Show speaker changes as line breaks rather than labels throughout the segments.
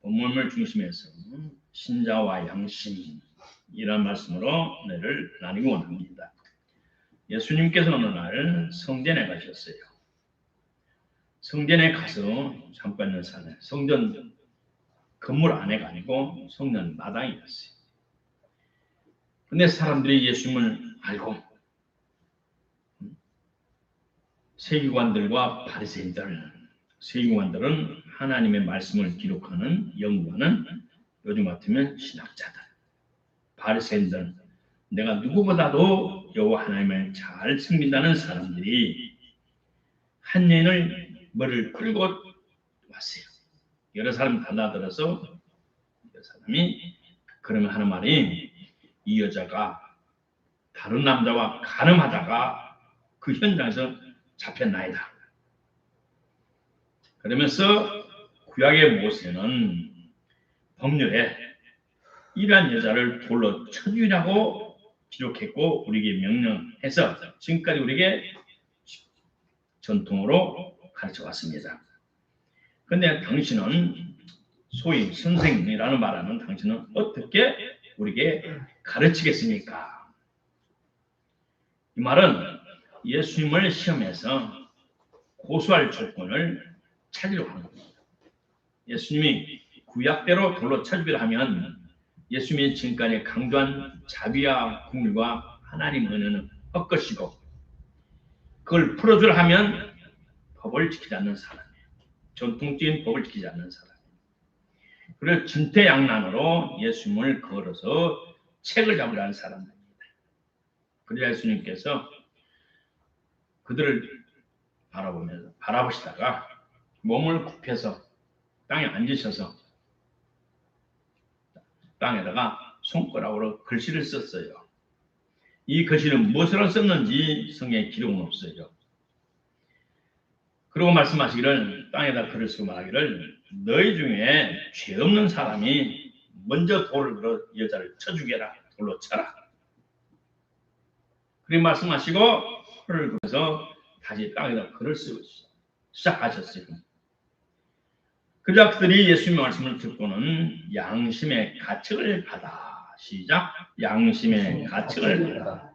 본문을 중심해서 신자와 양심이라는 말씀으로 은혜를 나누기 원합니다. 예수님께서 어느 날 성전에 가셨어요. 성전에 가서 잠깐 사는 성전 건물 안에가 아니고 성전 마당이었어요. 근데 사람들이 예수님을 알고 세기관들과 세기관들은 하나님의 말씀을 기록하는 연구하는 요즘 같으면 신학자들, 바리새인들, 내가 누구보다도 여호와 하나님을 잘 섬긴다는 사람들이 한 여인을 머리를 끌고 왔어요. 여러 사람이 달라들어서 여러 사람이 그러면 하는 말이 이 여자가 다른 남자와 간음하다가 그 현장에서 잡혔나이다. 그러면서 구약의 모세는 법률에 이러한 여자를 돌로 쳐 죽이라고 기록했고 우리에게 명령해서 지금까지 우리에게 전통으로 가르쳐 왔습니다. 그런데 당신은 소위 선생이라는 말하는 당신은 어떻게 우리에게 가르치겠습니까? 이 말은 예수님을 시험해서 고소할 조건을 찾으려고 하는 겁니다. 예수님이 구약대로 돌로 쳐 죽이라 하면 예수님이 지금까지 강조한 자비와 국률과 하나님 은혜는 헛것이고 그걸 풀어주라 하면 법을 지키지 않는 사람이에요. 전통적인 법을 지키지 않는 사람이에요. 그래서 진퇴양난으로 예수님을 걸어서 책을 잡으라는 사람들입니다. 그래서 예수님께서 그들을 바라보시다가 몸을 굽혀서 땅에 앉으셔서 땅에다가 손가락으로 글씨를 썼어요. 이 글씨는 무엇으로 썼는지 성경에 기록은 없어요. 그리고 말씀하시기를 땅에다 글을 쓰고 말하기를 너희 중에 죄 없는 사람이 먼저 돌을 들어 여자를 쳐 죽여라. 돌로 쳐라. 그리고 말씀하시고 혀를 그려서 다시 땅에다 글을 쓰고 시작하셨어요. 그자 그들이 예수님의 말씀을 듣고는 양심의 가책을 받아. 시작. 양심의 가책을 받아.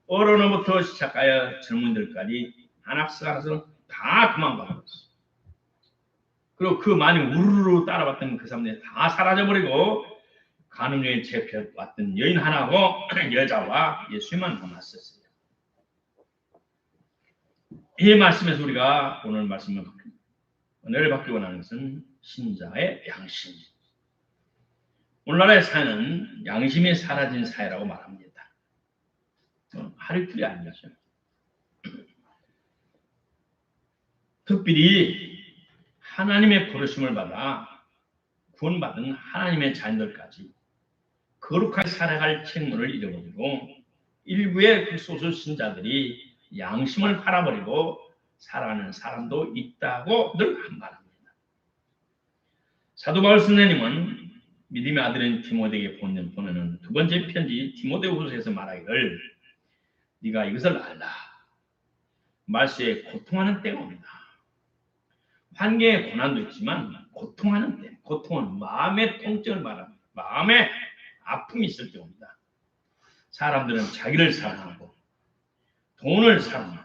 어른부터 시작하여 젊은이들까지 안악사가서 다 도망가버렸어. 그리고 그 많이 우르르 따라왔던 그 사람들이 다 사라져버리고 간음령에 잡혀왔던 여인 하나하고 여자와 예수님만 남았었어요. 이 말씀에서 우리가 오늘 말씀을 은혜를 받기 원하는 것은 신자의 양심. 오늘날의 사회는 양심이 사라진 사회라고 말합니다. 하루 이틀이 아니죠. 특별히 하나님의 부르심을 받아 구원받은 하나님의 자녀들까지 거룩하게 살아갈 책무를 잃어버리고 일부의 그 소수 신자들이 양심을 팔아버리고 살아가는 사람도 있다고 늘 말합니다. 사도 바울 선생님은 믿음의 아들인 디모데에게 보내는 두 번째 편지 디모데후서에서 말하기를 네가 이것을 알라. 말세에 고통하는 때가 옵니다. 환경의 고난도 있지만 고통하는 때, 고통은 마음의 통증을 말합니다. 마음의 아픔이 있을 때 옵니다. 사람들은 자기를 사랑하고 돈을 사랑하고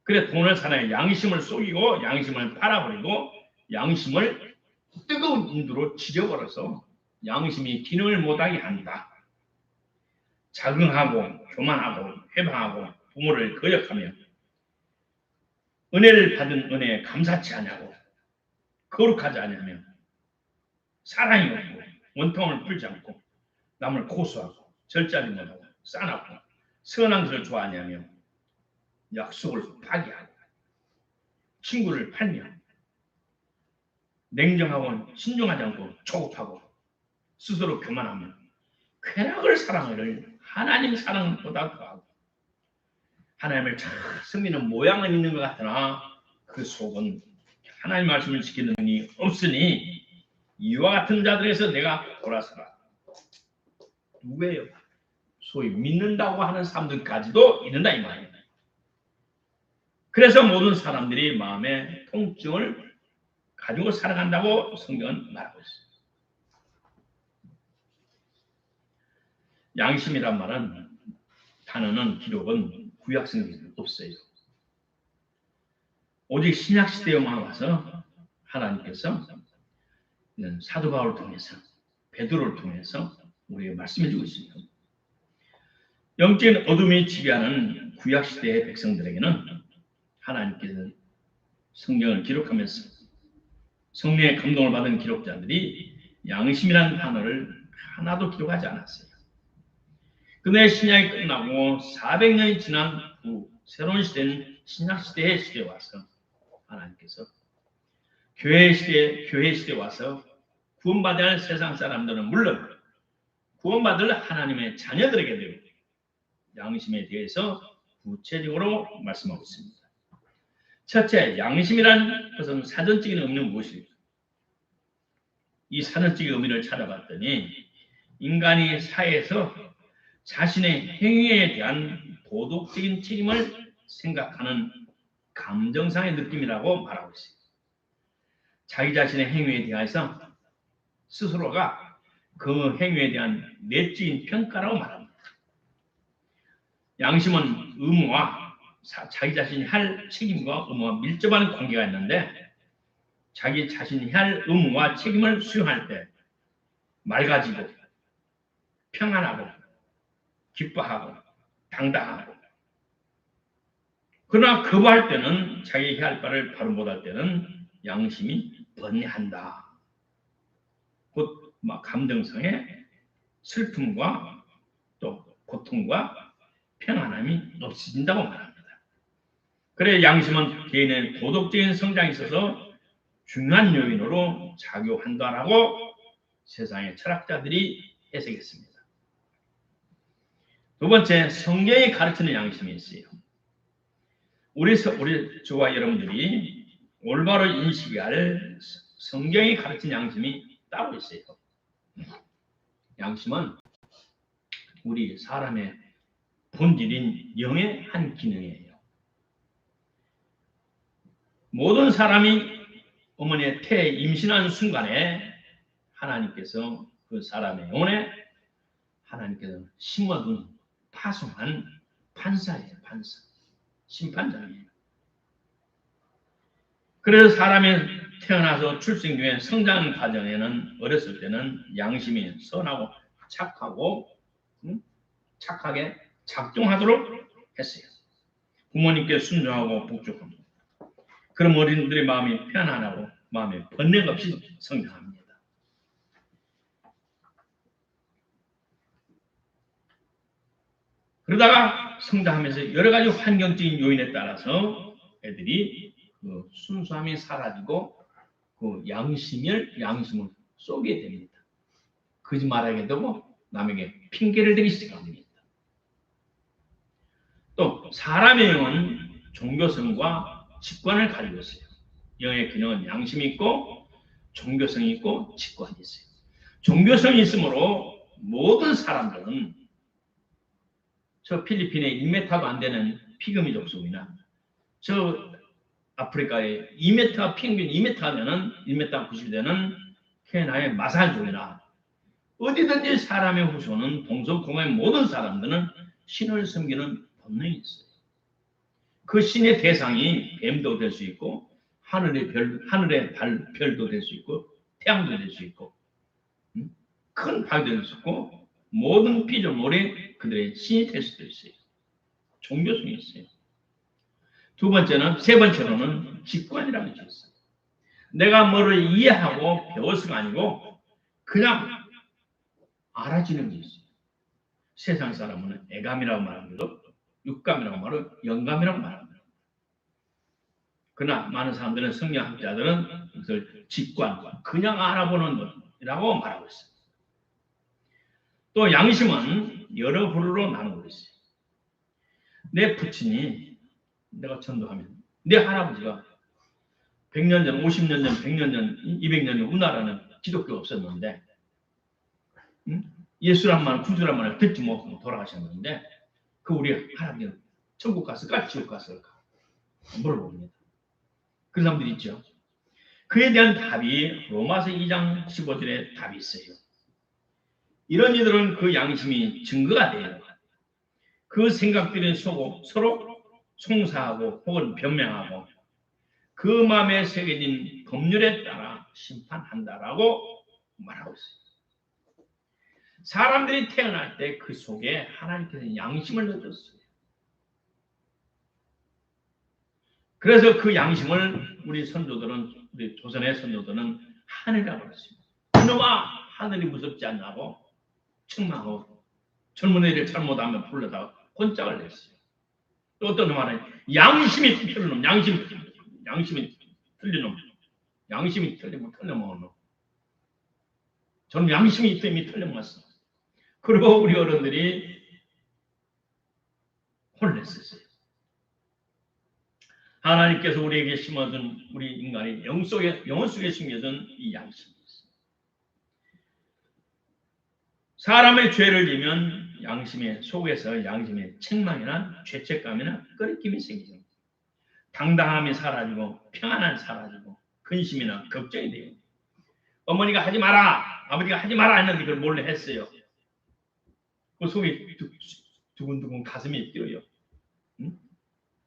그래 돈을 사랑해 양심을 속이고 양심을 팔아버리고 양심을 뜨거운 인두로 지져버려서 양심이 기능을 못하게 한다. 자긍하고 교만하고 회방하고 부모를 거역하며 은혜를 받은 은혜에 감사치 않냐고 거룩하지 않냐며 사랑이 없고 원통을 풀지 않고 남을 고소하고 절제하지 못하고 싸납고 선한 것을 좋아하냐며 약속을 파기하고 친구를 팔며 냉정하고 신중하지 않고 조급하고 스스로 교만하며 쾌락을 사랑하기를 하나님 사랑보다 더하고 하나님을 잘 섬기는 모양은 있는 것 같으나 그 속은 하나님 말씀을 지키는 능력이 없으니 이와 같은 자들에서 내가 돌아서라. 누구예요? 소위 믿는다고 하는 사람들까지도 있는다 이 말이에요. 그래서 모든 사람들이 마음의 통증을 가지고 살아간다고 성경은 말하고 있어요. 양심이란 말은 단어는 기록은 구약 성경에 없어요. 오직 신약 시대에만 와서 하나님께서 사도 바울을 통해서 베드로를 통해서 우리에게 말씀해 주고 있습니다. 영적인 어둠이 지배하는 구약 시대의 백성들에게는 하나님께서 성경을 기록하면서 성령의 감동을 받은 기록자들이 양심이라는 단어를 하나도 기록하지 않았어요. 그런데 신약이 끝나고 400년이 지난 후 새로운 시대는 신약 시대의 시대에 와서 하나님께서 교회 시대에 와서 구원받아야 할 세상 사람들은 물론 구원받을 하나님의 자녀들에게 되고 양심에 대해서 구체적으로 말씀하고 있습니다. 첫째, 양심이란 것은 사전적인 의미는 무엇일까? 이 사전적인 의미를 찾아봤더니 인간이 사회에서 자신의 행위에 대한 도덕적인 책임을 생각하는 감정상의 느낌이라고 말하고 있어요. 자기 자신의 행위에 대해서 스스로가 그 행위에 대한 내적인 평가라고 말합니다. 양심은 의무와 자기 자신이 할 책임과 의무와 밀접한 관계가 있는데 자기 자신이 할 의무와 책임을 수행할 때 맑아지고 평안하고 기뻐하고 당당하고 그러나 거부할 때는 자기 해야 할 바를 바로 못할 때는 양심이 번뇌한다. 곧 감정상의 슬픔과 또 고통과 평안함이 없어진다고 말합니다. 그래 양심은 개인의 도덕적인 성장에 있어서 중요한 요인으로 작용한다라고 세상의 철학자들이 해석했습니다. 두 번째, 성경이 가르치는 양심이 있어요. 우리 저와 여러분들이 올바로 인식할 성경이 가르치는 양심이 따로 있어요. 양심은 우리 사람의 본질인 영의 한 기능이에요. 모든 사람이 어머니의 태에 임신한 순간에 하나님께서 그 사람의 영혼에 하나님께서 심어둔 파송한 판사예요. 판사. 심판장이에요. 그래서 사람이 태어나서 출생 중에 성장 과정에는 어렸을 때는 양심이 선하고 착하게 작동하도록 했어요. 부모님께 순종하고 복종합니다. 그럼 어린이들의 마음이 편안하고 마음에 번뇌가 없이 성장합니다. 그러다가 성장하면서 여러 가지 환경적인 요인에 따라서 애들이 그 순수함이 사라지고 그 양심을 쏘게 됩니다. 거짓말하게 되고 남에게 핑계를 대기 시작합니다. 또 사람의 영은 종교성과 직관을 가지고 있어요. 영의 균형은 양심이 있고 종교성이 있고 직관이 있어요. 종교성이 있으므로 모든 사람들은 저 필리핀의 1m도 안 되는 피그미 족속이나 저 아프리카의 2m 평균 2m 하면은 1m 90이 되는 케냐의 마살족이나 어디든지 사람의 후손은 동서공의 모든 사람들은 신을 섬기는 본능이 있어요. 그 신의 대상이 뱀도 될 수 있고 하늘의 별도 될 수 있고 태양도 될 수 있고 큰 바위도 될 수 있고 모든 피조물이 그들의 신이 될 수도 있어요. 종교성이 있어요. 세 번째로는 직관이라고 했어요. 내가 뭐를 이해하고 배워서가 아니고 그냥 알아지는 게 있어요. 세상 사람은 애감이라고 말합니다. 육감이라고 말하고 영감이라고 말합니다. 그러나 많은 사람들은 성경학자들은 그것을 직관, 그냥 알아보는 것이라고 말하고 있어요. 또 양심은 여러 부류로 나누고 있어요. 내 부친이 내가 전도하면 내 할아버지가 100년 전, 50년 전, 100년 전, 200년 전 우리나라는 기독교가 없었는데 예수란 말, 구주란 말을 듣지 못하고 돌아가셨는데 그 우리 할아버지는 천국 갔을까 지옥 갔을까 물어봅니다. 그런 사람들이 있죠. 그에 대한 답이 로마서 2장 15절에 답이 있어요. 이런 이들은 그 양심이 증거가 돼요. 그 생각들이 서로 송사하고 혹은 변명하고 그 마음에 새겨진 법률에 따라 심판한다라고 말하고 있어요. 사람들이 태어날 때 그 속에 하나님께서 양심을 넣어줬어요. 그래서 그 양심을 우리 선조들은, 우리 조선의 선조들은 하늘이라고 그랬습니다. 이놈아, 하늘이 무섭지 않냐고 책망하고 젊은 애를 잘못하면 불러다가 권짝을 냈어요. 또 어떤 놈은 양심이 틀린 놈, 양심이 틀린 놈, 양심이 틀리면 틀려먹은 놈. 저는 양심이 있더니 틀려먹었어. 그리고 우리 어른들이 혼냈었어요. 하나님께서 우리에게 심어준 우리 인간의 영혼 속에 숨겨진 이 양심이 있어요. 사람의 죄를 지면 양심의 속에서 양심의 책망이나 죄책감이나 끄리낌이 생기죠. 당당함이 사라지고 평안함이 사라지고 근심이나 걱정이 돼요. 어머니가 하지 마라, 아버지가 하지 마라 했는데 그걸 몰래 했어요. 그 속에 두근두근 가슴이 뛰어요. 응?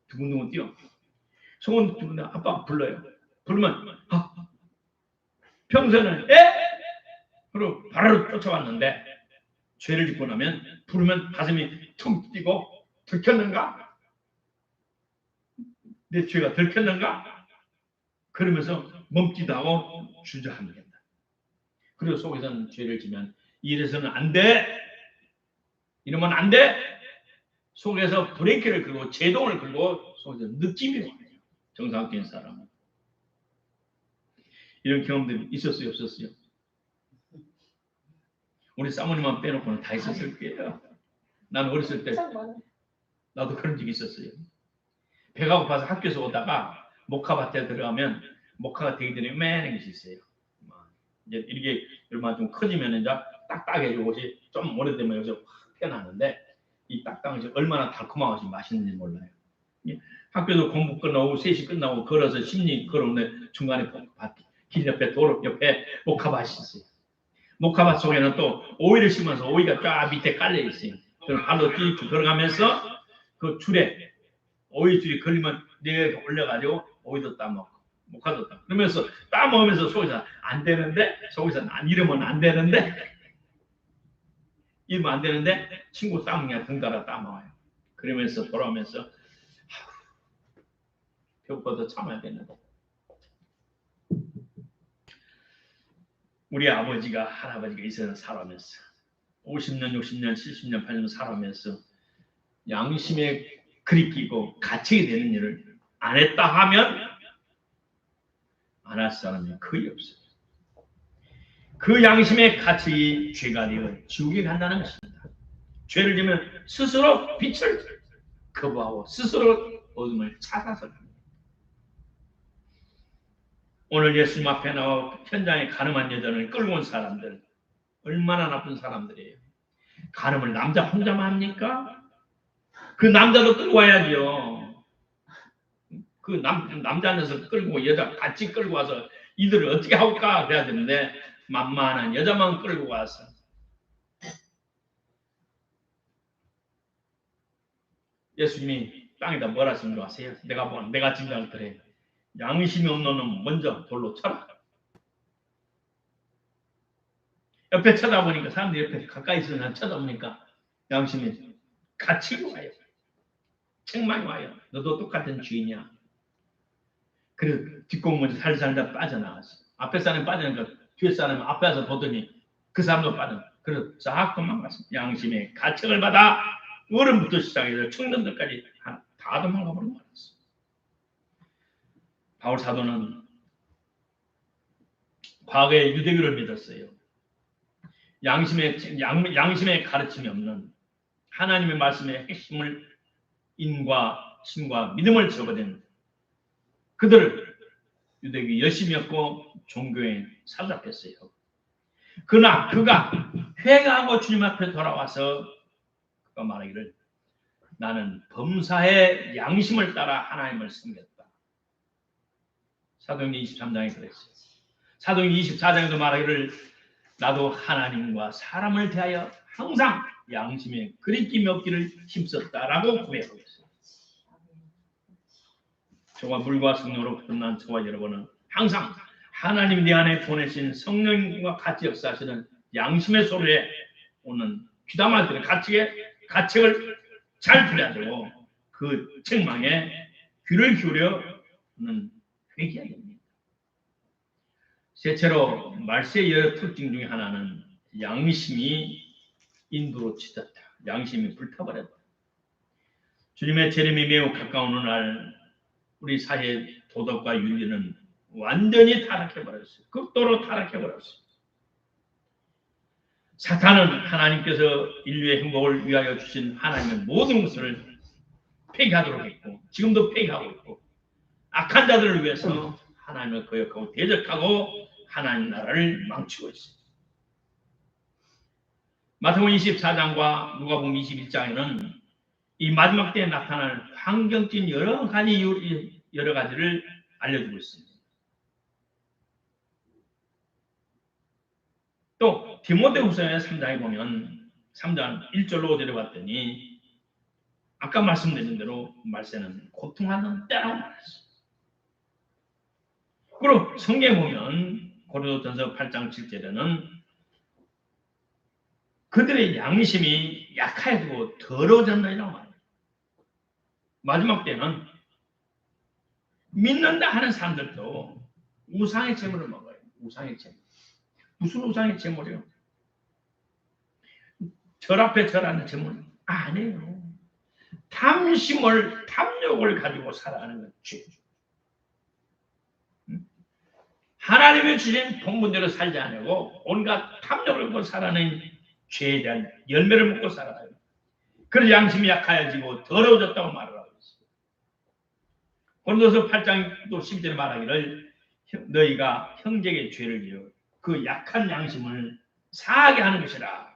두근두근 뛰어. 속은 두근두근 아빠가 불러요. 부르면 평소에는 그리고 바로 쫓아왔는데 죄를 짓고 나면 부르면 가슴이 퉁 뛰고 들켰는가? 내 죄가 들켰는가? 그러면서 멈기도 하고 주저합니다. 그리고 속에서는 죄를 지면 이래서는 안 돼. 이러면 안 돼. 속에서 브레이크를 걸고 제동을 걸고 속에서 느낌이 와요. 정상적인 사람은. 이런 경험들이 있었어요, 없었어요? 우리 사모님만 빼놓고는 다 있었을 거예요. 나는 어렸을 때 나도 그런 적이 있었어요. 배가 고파서 학교에서 오다가 모카밭에 들어가면 모카가 되기 전에 매는 것이 있어요. 이제 이렇게 얼마나 좀 커지면 이제 딱딱해지고 것이 좀 오래되면 여기서 확 펴나는데 이 딱딱한 것이 얼마나 달콤한 것이 맛있는지 몰라요. 학교에서 공부 끝나고 3시 끝나고 걸어서 10리 걸어오는데 중간에 길 옆에 도로 옆에 모카밭이 있어요. 모카밭 속에는 또 오이를 심어서 오이가 쫙 밑에 깔려 있어요. 그럼 발로 쭉 걸어가면서 그 줄에 오이 줄이 걸리면 내가 올려가지고 오이도 따먹고 모카도 따먹고 그러면서 따먹으면서 속에서 안 되는데 속에서 이러면 안 되는데 이러면 안 되는데 친구 따먹냐 등달아 따먹어요. 그러면서 돌아오면서 배고파서 참아야 되는데 우리 아버지가 할아버지가 있어서 살아면서 50년, 60년, 70년, 80년 살아면서 양심에 그리끼고 갇히게 되는 일을 안 했다 하면 안 할 사람이 거의 없어요. 그 양심의 갇히 죄가 되어 지옥에 간다는 것입니다. 죄를 지면 스스로 빛을 거부하고 스스로 어둠을 찾아서 갑니다. 오늘 예수님 앞에 나와 현장에 간음한 여자를 끌고 온 사람들 얼마나 나쁜 사람들이에요. 간음을 남자 혼자만 합니까? 그 남자도 끌고 와야죠. 그 남자 녀석 끌고 여자 같이 끌고 와서 이들을 어떻게 할까 그래야 되는데 만만한 여자만 끌고 와서 예수님이 땅에다 뭐라 하신 줄 아세요? 내가 증명을 그래. 양심이 없는 놈은 먼저 돌로 쳐라. 옆에 쳐다보니까 사람들이 옆에 가까이 있으면 쳐다보니까 양심이 같이 와요. 책망이 와요. 너도 똑같은 주인이야. 그래 뒷공문에 살살다 빠져나갔어. 앞에 사람이 빠지니까 뒤에 사람이 앞에 와서 보더니 그 사람도 빠져. 그래서 싹 도망갔어. 양심의 가책을 받아 어른부터 시작해서 청년들까지 다 도망가버린 거였어. 바울 사도는 과거에 유대교를 믿었어요. 양심의 가르침이 없는 하나님의 말씀의 핵심을 인과 신과 믿음을 저버린 그들을 유대교 열심히 했고 종교에 사로잡혔어요. 그러나 그가 회개하고 주님 앞에 돌아와서 그가 말하기를 나는 범사의 양심을 따라 하나님을 섬겼다. 사도행전 23장에 그랬어요. 사도행전 24장에도 말하기를 나도 하나님과 사람을 대하여 항상 양심에 거리낌이 없기를 힘썼다라고 고백하고 있어요. 저와 물과 성령으로 거듭난 저와 여러분은 항상 하나님 내 안에 보내신 성령과 같이 역사하시는 양심의 소리에 오는 귀담할 때는 가책을 잘 들어야 되고 그 책망에 귀를 기울여는 회개해야 됩니다. 셋째로 말세의 여러 특징 중에 하나는 양심이 인도로 치닫다. 양심이 불타버렸다. 주님의 재림이 매우 가까운 어느 날 우리 사회의 도덕과 윤리는 완전히 타락해버렸어요. 극도로 타락해버렸어요. 사탄은 하나님께서 인류의 행복을 위하여 주신 하나님의 모든 것을 폐기하도록 했고 지금도 폐기하고 있고 악한 자들을 위해서 하나님을 거역하고 대적하고 하나님 나라를 망치고 있습니다. 마태복음 24장과 누가복음 21장에는 이 마지막 때에 나타날 환경적인 여러 가지를 알려주고 있습니다. 또 디모데후서의 3장에 보면 3장 1절로 5절에 봤더니 아까 말씀드린 대로 말세는 고통하는 때라고 말했어요. 그리고 성경에 보면 고린도전서 8장 7절에는 그들의 양심이 약해지고 더러워졌느니라고 말합니다. 마지막 때는 믿는다 하는 사람들도 우상의 제물을 먹어요. 우상의 제물. 무슨 우상의 제물이요? 절 앞에 절하는 제물 아니에요. 탐욕을 가지고 살아가는 건 죄죠. 하나님의 주신 본분대로 살지 않고 온갖 탐욕을 먹고 살아가는 죄에 대한 열매를 먹고 살아가요. 그래서 양심이 약해지고 더러워졌다고 말을 하고 있어요. 고린도서 8장 또 12절에 말하기를 너희가 형제에게 죄를 지어 그 약한 양심을 사하게 하는 것이라.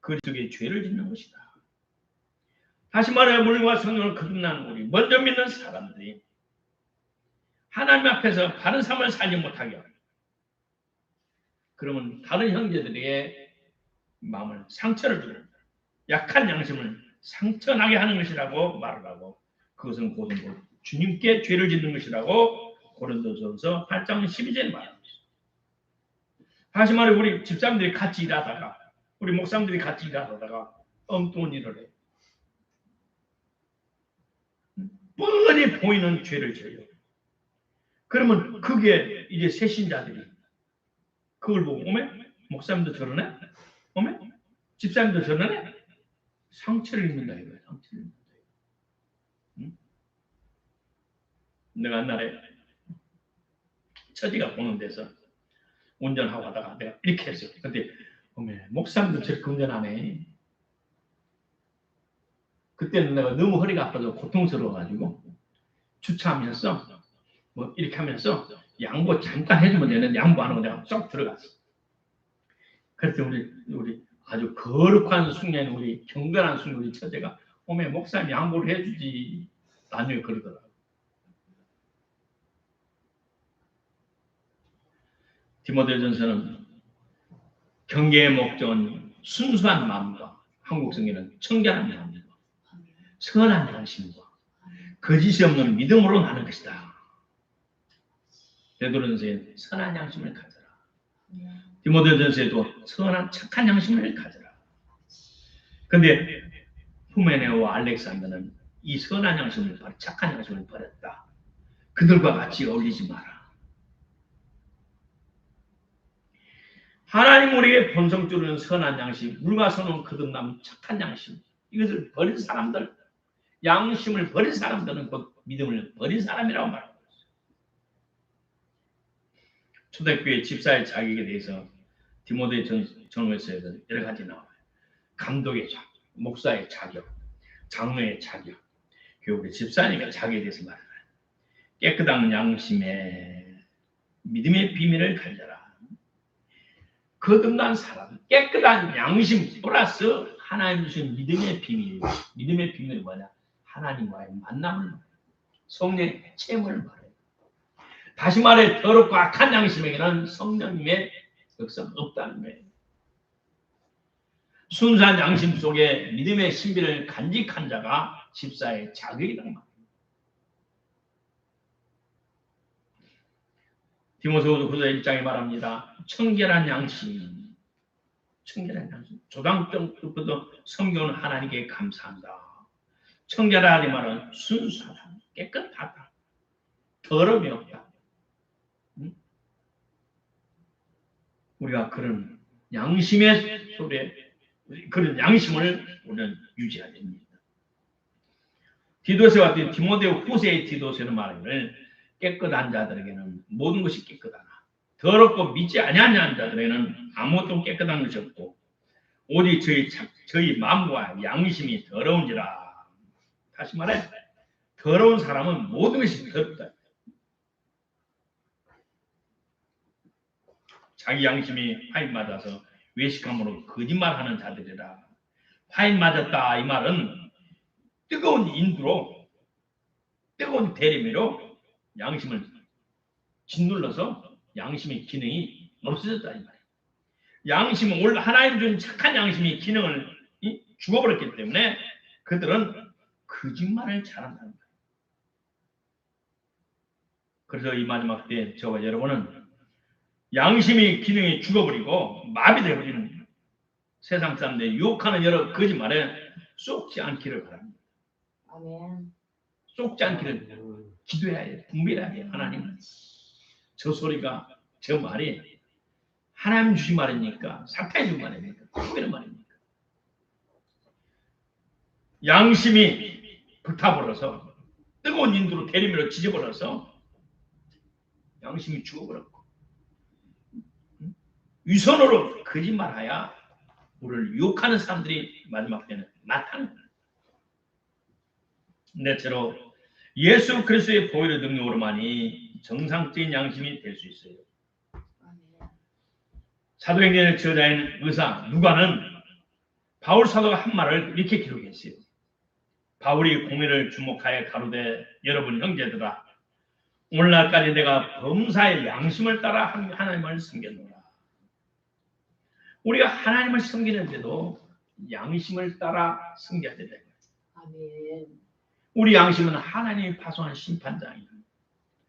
그리스도의 죄를 짓는 것이다. 다시 말해 물과 성령을 거듭난 우리 먼저 믿는 사람들이 하나님 앞에서 바른 삶을 살지 못하게 합니다. 그러면 다른 형제들에게 마음을 상처를 주는 약한 양심을 상처나게 하는 것이라고 말을 하고 그것은 곧 주님께 죄를 짓는 것이라고 고린도전서 8장 12절에 말합니다. 다시 말해 우리 집사람들이 같이 일하다가 우리 목사님들이 같이 일하다가 엉뚱한 일을 해요. 뻔히 보이는 죄를 지어요. 그러면 그게 이제 새신자들이 그걸 보고 오메 목사님도 저러네? 오메 집사님도 저러네? 상처를 입는다 이거예요. 상처를 입는다. 응? 내가 옛날에 처지가 보는 데서 운전하고 하다가 내가 이렇게 했어요. 근데 오메 목사님도 저렇게 운전하네. 그때는 내가 너무 허리가 아파서 고통스러워가지고 주차하면서 뭐 이렇게 하면서 양보 잠깐 해주면 되는데 양보 안 하고 내가 쏙 들어갔어. 그래서 우리 아주 거룩한 숙녀인 우리 경건한 숙녀 우리 처제가 오메 목사님 양보를 해주지 나중에 그러더라고. 디모데전서는 경계의 목적은 순수한 마음과 한국 성경은 청결한 마음과 선한 양심과 거짓이 없는 믿음으로 나는 것이다. 베드로전서에 선한 양심을 가져라. 디모데전서에도 선한 착한 양심을 가져라. 그런데 후메네오와 알렉산더는 이 선한 양심을 착한 양심을 버렸다. 그들과 같이 어울리지 마라. 하나님 우리에게 본성적으로는 선한 양심, 물과 성은 거듭남 착한 양심 이것을 버린 사람들, 양심을 버린 사람들은 곧 믿음을 버린 사람이라고 말합니다. 초대교회 집사의 자격에 대해서 디모데 전후에서 여러 가지 나와요. 감독의 자격, 목사의 자격, 장로의 자격, 교회 집사님의 자격에 대해서 말해요. 깨끗한 양심에 믿음의 비밀을 가져라. 거듭난 사람, 깨끗한 양심 플러스 하나님 주신 믿음의 비밀. 믿음의 비밀이 뭐냐? 하나님과의 만남을 말해요. 성령의 체험을 말해요. 다시 말해 더럽고 악한 양심에게는 성령님의 역사가 없다는 거예요. 순수한 양심 속에 믿음의 신비를 간직한 자가 집사의 자격이란 말이에요. 디모데후서 1장에 말합니다. 청결한 양심. 초등학교 때부터 섬겨온 하나님께 감사한다. 청결하다 이 말은 순수하다, 깨끗하다, 더러움이 없다. 우리가 그런 양심의 속에 그런 양심을 우리는 유지해야 됩니다. 디도서 같은 디모데 후서의 디도서는 말하기를 깨끗한 자들에게는 모든 것이 깨끗하나 더럽고 믿지 아니하는 자들에게는 아무것도 깨끗한 것이 없고 오직 저희 마음과 양심이 더러운지라. 다시 말해 더러운 사람은 모든 것이 더럽다. 자기 양심이 화인 맞아서 외식함으로 거짓말하는 자들이라. 화인 맞았다 이 말은 뜨거운 인두로 뜨거운 대리미로 양심을 짓눌러서 양심의 기능이 없어졌다 이 말이에요. 양심은 원래 하나님 준 착한 양심이 기능을 죽어버렸기 때문에 그들은 거짓말을 잘한다는 거예요. 그래서 이 마지막 때 저와 여러분은 양심의 기능이 죽어버리고 마비되어버리는 세상 사람들이 유혹하는 여러 거짓말에 쏙지 않기를 바랍니다.
아멘.
쏙지 않기를 기도해야 해요. 분별해야 해요. 하나님 저 소리가 저 말이 하나님 주신 말입니까? 사탄이 준 말입니까? 누구의 말입니까? 양심이 불타버려서 뜨거운 인두로 대리미로 지져버려서 양심이 죽어버렸고 위선으로 거짓말하야 우리를 유혹하는 사람들이 마지막 때는 나타나는 거예요. 내처럼 예수 그리스도의 보혈의 능력으로만이 정상적인 양심이 될 수 있어요. 사도행전의 저자인 의사 누가는 바울 사도가 한 말을 이렇게 기록했어요. 바울이 공의를 주목하여 가로되 여러분 형제들아 오늘날까지 내가 범사의 양심을 따라 하나님을 섬겼노라. 우리가 하나님을 섬기는데도 양심을 따라 섬겨야 된다.
아멘.
우리 양심은 하나님이 파송한 심판장이에요.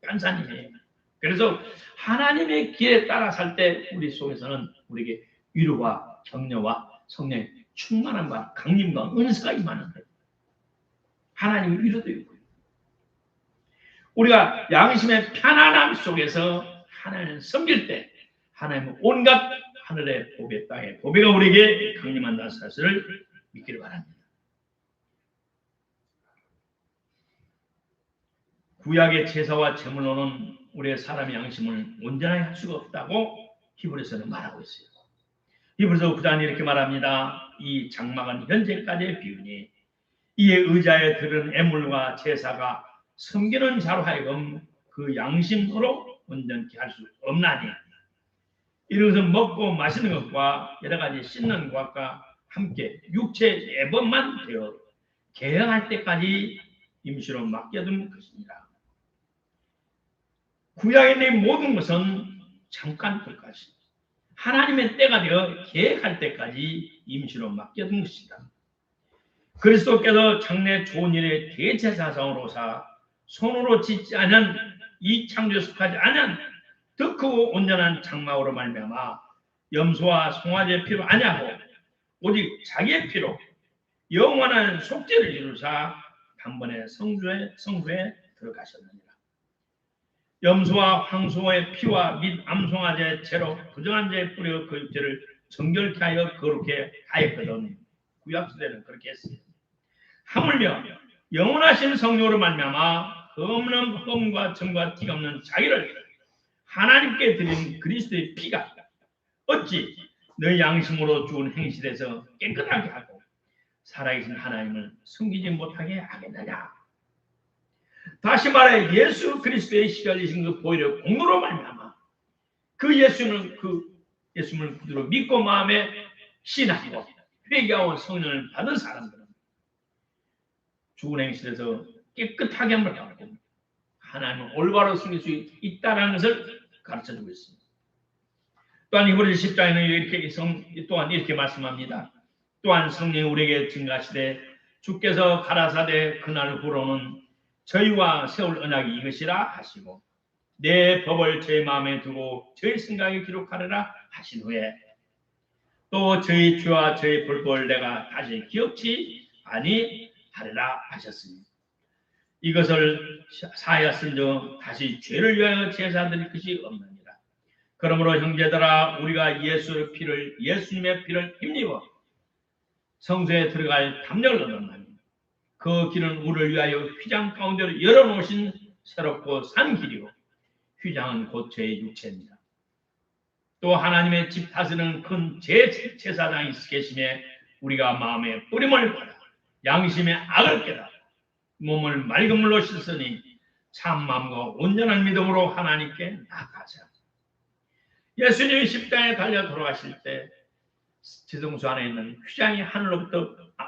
간사님이에요. 그래서 하나님의 길에 따라 살 때 우리 속에서는 우리에게 위로와 격려와 성령의 충만함과 강림과 은사가 임하는 거예요. 하나님의 위로도 있고요. 우리가 양심의 편안함 속에서 하나님을 섬길 때 하나님은 온갖 하늘의 보배 땅의 보배가 우리에게 강림한다는 사실을 믿기를 바랍니다. 구약의 제사와 제물로는 우리의 사람의 양심을 온전하게 할 수가 없다고 히브리서는 말하고 있어요. 히브리서 9장이 이렇게 말합니다. 이 장막은 현재까지의 비유니 이에 의자에 들은 애물과 제사가 섬기는 자로 하여금 그 양심으로 온전케 할 수 없나니 이런 것은 먹고 마시는 것과 여러 가지 씻는 것과 함께 육체 예법만 되어 개혁할 때까지 임시로 맡겨둔 것입니다. 구약에 있는 모든 것은 잠깐 끝까지 하나님의 때가 되어 계획할 때까지 임시로 맡겨둔 것이다. 그리스도께서 장래 좋은 일의 대제사장으로서 손으로 짓지 않은 이 창조에 속하지 않은 더 크고 온전한 장막으로 말미암아 염소와 송아지의 피로 아니하고 오직 자기의 피로 영원한 속죄를 이루사 단번에 성소에 들어가셨느니라. 염소와 황소의 피와 및 암송아지의 죄로 부정한 죄에 뿌려 그 육체를 정결케 하여 거룩게 하였거든. 구약시대는 그렇게 했어요. 하물며 영원하신 성령으로 말미암아 흠없는 흠과 점과 티가 없는 자기를 하나님께 드린 그리스도의 피가 어찌 너희 양심으로 죽은 행실에서 깨끗하게 하고 살아계신 하나님을 숨기지 못하게 하겠느냐. 다시 말해 예수 그리스도의 시달리신 그 보혈의 공로로 말미암아 그 예수님을 그대로 믿고 마음에 신하고 회개하고 성령을 받은 사람들은 죽은 행실에서 깨끗하게 함을 받고 하나님을 올바로 섬길 수 있다는 것을 가르쳐주고 있습니다. 또한 히브리서 10장에는 또한 이렇게 말씀합니다. 또한 성령이 우리에게 증가하시되 주께서 가라사대 그날 후로는 저희와 세울 언약이 이것이라 하시고 내 법을 저희 마음에 두고 저희 생각에 기록하리라 하신 후에 또 저희 죄와 저희 불법을 내가 다시 기억치 아니하리라 하셨으니 이것을 사하였은즉 다시 죄를 위하여 제사 드릴 것이 없느니라. 그러므로 형제들아 우리가 예수님의 피를 힘입어 성소에 들어갈 담력을 얻었나니 그 길은 우리를 위하여 휘장 가운데로 열어놓으신 새롭고 산 길이고 휘장은 곧 제 육체입니다. 또 하나님의 집 다스리는 큰 제사장이 계심에 우리가 마음에 뿌림을 받아 양심의 악을 깨달아 몸을 맑은 물로 씻으니 참 마음과 온전한 믿음으로 하나님께 나아가자. 예수님이 십자가에 달려 돌아가실 때 지성소 안에 있는 휘장이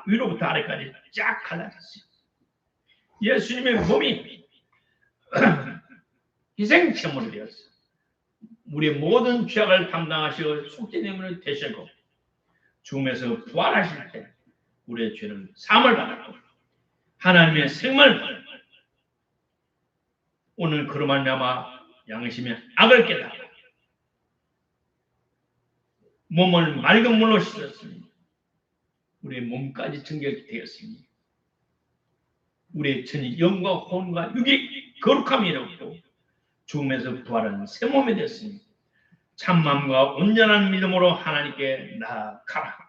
위로부터 아래까지 쫙 갈라졌어요. 예수님의 몸이 희생제물이 되었어요. 우리의 모든 죄악을 담당하시고 속죄제물을 되시고 죽음에서 부활하실 때 우리의 죄는 사함을 받았고 하나님의 생명을 받았고 오늘 그로 말미암아 양심의 악을 깨닫고 몸을 맑은 물로 씻었습니다. 우리의 몸까지 정결이 되었습니다. 우리의 천이 영과 혼과 육이 거룩함이 이뤘고 죽음에서 부활한 새 몸이 됐습니다. 참마음과 온전한 믿음으로 하나님께 나아가라.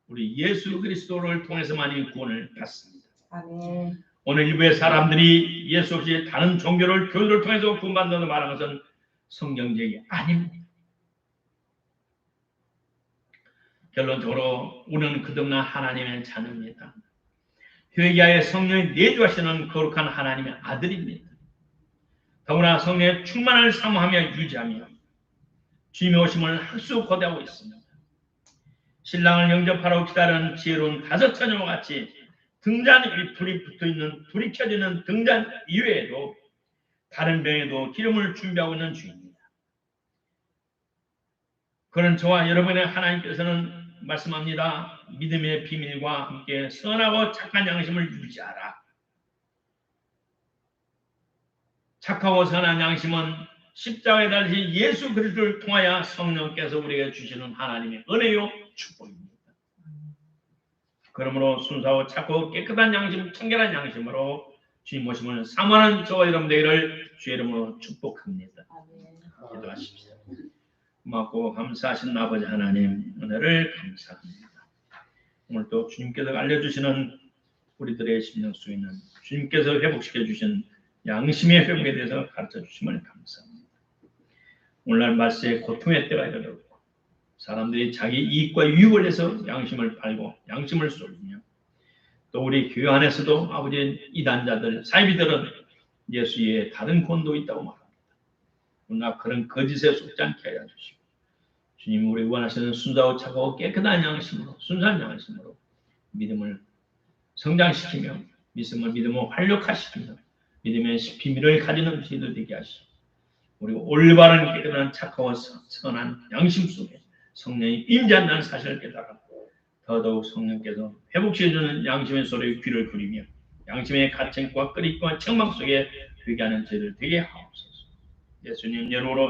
우리 예수 그리스도를 통해서만이 구원을 받습니다.
아멘.
오늘 일부의 사람들이 예수 없이 다른 종교를 교회를 통해서 구원받는다고 말하는 것은 성경적이 아닙니다. 결론적으로 우리는 거듭난 하나님의 자녀입니다. 회개하여 성령이 내주하시는 거룩한 하나님의 아들입니다. 더구나 성령의 충만을 사모하며 유지하며 주님의 오심을 학수고대하고 있습니다. 신랑을 영접하러 기다리는 지혜로운 5 처녀와 같이 등잔 위에 불이 켜지는 등잔 이외에도 다른 병에도 기름을 준비하고 있는 주입니다. 그런 저와 여러분의 하나님께서는 말씀합니다. 믿음의 비밀과 함께 선하고 착한 양심을 유지하라. 착하고 선한 양심은 십자가에 달리신 예수 그리스도를 통하여 성령께서 우리에게 주시는 하나님의 은혜요 축복입니다. 그러므로 순수하고 착하고 깨끗한 양심, 청결한 양심으로 주님 모심을 사모하는 저와 여러분들을 주의 이름으로 축복합니다. 기도하십시오. 고맙고 감사하신 아버지 하나님 은혜를 감사합니다. 오늘 또 주님께서 알려주시는 우리들의 심령 속에 있는 주님께서 회복시켜 주신 양심의 회복에 대해서 가르쳐 주심을 감사합니다. 오늘날 말세의 고통의 때가 이르렀고 사람들이 자기 이익과 유익을 위해서 양심을 팔고 양심을 쏠리며 또 우리 교회 안에서도 아버지 이단자들, 사이비들은 예수 외에 다른 권도 있다고 말합니다. 그러나 그런 거짓에 속지 않게 하여 주시고 주님 우리 원하시는 순수하고 착하고 깨끗한 양심으로 순수한 양심으로 믿음을 성장시키며 믿음을 활력화시키며 믿음의 비밀을 가지는 저희들 되게 하시고 우리 올바른 깨끗한 착하고 선한 양심 속에 성령이 임재한다는 사실을 깨달아 더더욱 성령께서 회복시켜주는 양심의 소리에 귀를 기울이며 양심의 가책과 끓임과 책망 속에 회개하는 저희들 되게 하옵소서. 예수님 이름으로